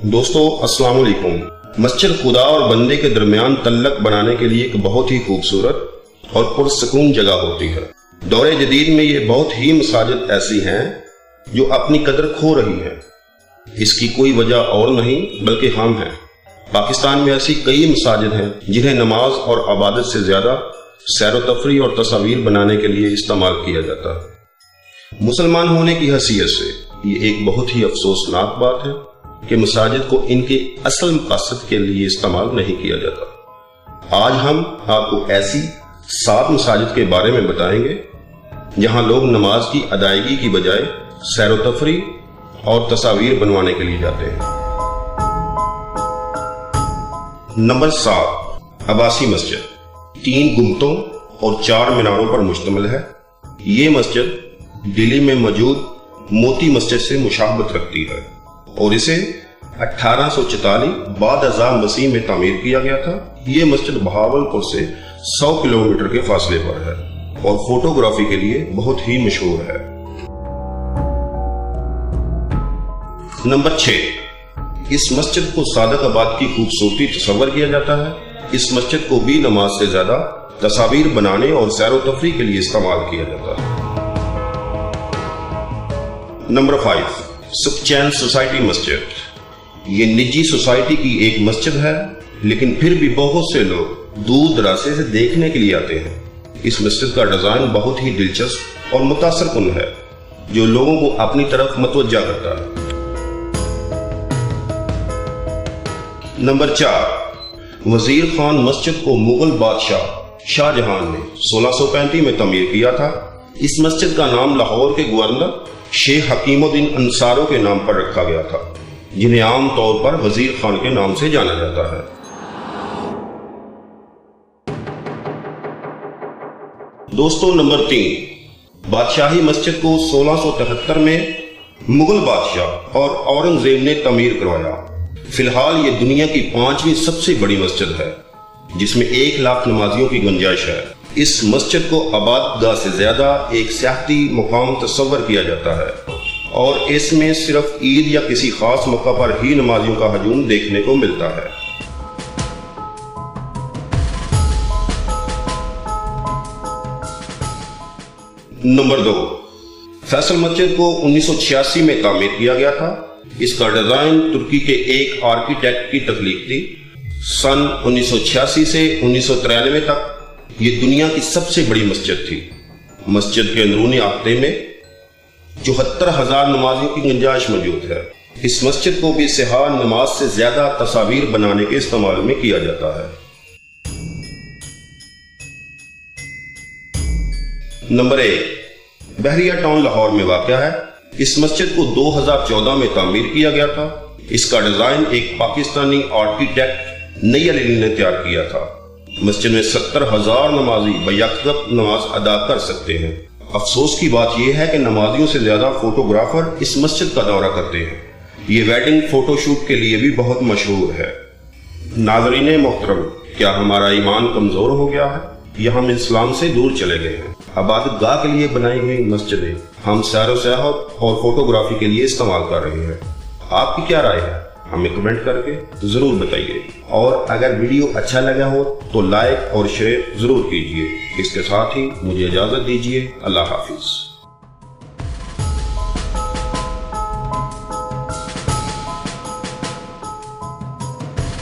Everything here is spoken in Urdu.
دوستو السلام علیکم۔ مسجد خدا اور بندے کے درمیان تعلق بنانے کے لیے ایک بہت ہی خوبصورت اور پرسکون جگہ ہوتی ہے۔ دور جدید میں یہ بہت ہی مساجد ایسی ہیں جو اپنی قدر کھو رہی ہیں۔ اس کی کوئی وجہ اور نہیں بلکہ ہم ہیں۔ پاکستان میں ایسی کئی مساجد ہیں جنہیں نماز اور عبادت سے زیادہ سیر و تفریح اور تصاویر بنانے کے لیے استعمال کیا جاتا ہے۔ مسلمان ہونے کی حیثیت سے یہ ایک بہت ہی افسوسناک بات ہے کہ مساجد کو ان کے اصل مقاصد کے لیے استعمال نہیں کیا جاتا۔ آج ہم آپ کو ایسی 7 مساجد کے بارے میں بتائیں گے جہاں لوگ نماز کی ادائیگی کی بجائے سیر و تفریح اور تصاویر بنوانے کے لیے جاتے ہیں۔ نمبر 7، عباسی مسجد 3 گنبدوں اور 4 میناروں پر مشتمل ہے۔ یہ مسجد دلی میں موجود موتی مسجد سے مشابہت رکھتی ہے اور اسے 1844 بعد ازاں مسیح میں تعمیر کیا گیا تھا۔ یہ مسجد بہاولپور سے 100 کلومیٹر کے فاصلے پر ہے اور فوٹوگرافی کے لیے بہت ہی مشہور ہے۔ نمبر 6، اس مسجد کو صادق آباد کی خوبصورتی تصور کیا جاتا ہے۔ اس مسجد کو بھی نماز سے زیادہ تصاویر بنانے اور سیر و تفریح کے لیے استعمال کیا جاتا ہے۔ نمبر 5، سکھچین سوسائٹی مسجد۔ یہ نجی سوسائٹی کی ایک مسجد ہے لیکن پھر بھی بہت سے لوگ دور دراز سے دیکھنے کے لیے آتے ہیں۔ اس مسجد کا ڈیزائن بہت ہی دلچسپ اور متاثر کن ہے جو لوگوں کو اپنی طرف متوجہ کرتا ہے۔ نمبر 4، وزیر خان مسجد کو مغل بادشاہ شاہ جہان نے 1635 میں تعمیر کیا تھا۔ اس مسجد کا نام لاہور کے گورنر شیخ حکیم الدین انصارو کے نام پر رکھا گیا تھا، جنہیں عام طور پر وزیر خان کے نام سے جانا جاتا ہے۔ دوستو نمبر 3، بادشاہی مسجد کو 1673 میں مغل بادشاہ اور اورنگزیب نے تعمیر کروایا۔ فی الحال یہ دنیا کی 5ویں سب سے بڑی مسجد ہے جس میں 1 لاکھ نمازیوں کی گنجائش ہے۔ اس مسجد کو آباد گاہ سے زیادہ ایک سیاحتی مقام تصور کیا جاتا ہے اور اس میں صرف عید یا کسی خاص موقع پر ہی نمازیوں کا ہجوم دیکھنے کو ملتا ہے۔ نمبر 2، فیصل مسجد کو 1986 میں تعمیر کیا گیا تھا۔ اس کا ڈیزائن ترکی کے ایک آرکیٹیکٹ کی تخلیق تھی۔ سن 1986 سے 1993 تک یہ دنیا کی سب سے بڑی مسجد تھی۔ مسجد کے اندرونی احاطے میں 74,000 نمازیوں کی گنجائش موجود ہے۔ اس مسجد کو بھی سیاح نماز سے زیادہ تصاویر بنانے کے استعمال میں کیا جاتا ہے۔ نمبر 1، بحریہ ٹاؤن لاہور میں واقع ہے۔ اس مسجد کو 2014 میں تعمیر کیا گیا تھا۔ اس کا ڈیزائن ایک پاکستانی آرکیٹیکٹ نئی علی نے تیار کیا تھا۔ مسجد میں 70,000 نمازی بیک وقت نماز ادا کر سکتے ہیں۔ افسوس کی بات یہ ہے کہ نمازیوں سے زیادہ فوٹوگرافر اس مسجد کا دورہ کرتے ہیں۔ یہ ویڈنگ فوٹو شوٹ کے لیے بھی بہت مشہور ہے۔ ناظرین محترم، کیا ہمارا ایمان کمزور ہو گیا ہے یا ہم اسلام سے دور چلے گئے ہیں؟ عبادت گاہ کے لیے بنائی ہوئی مسجدیں ہم سیر و سیاحت اور فوٹوگرافی کے لیے استعمال کر رہے ہیں۔ آپ کی کیا رائے ہے؟ ہمیں کمنٹ کر کے ضرور بتائیے، اور اگر ویڈیو اچھا لگا ہو تو لائک اور شیئر ضرور کیجیے۔ اس کے ساتھ ہی مجھے اجازت دیجیے۔ اللہ حافظ۔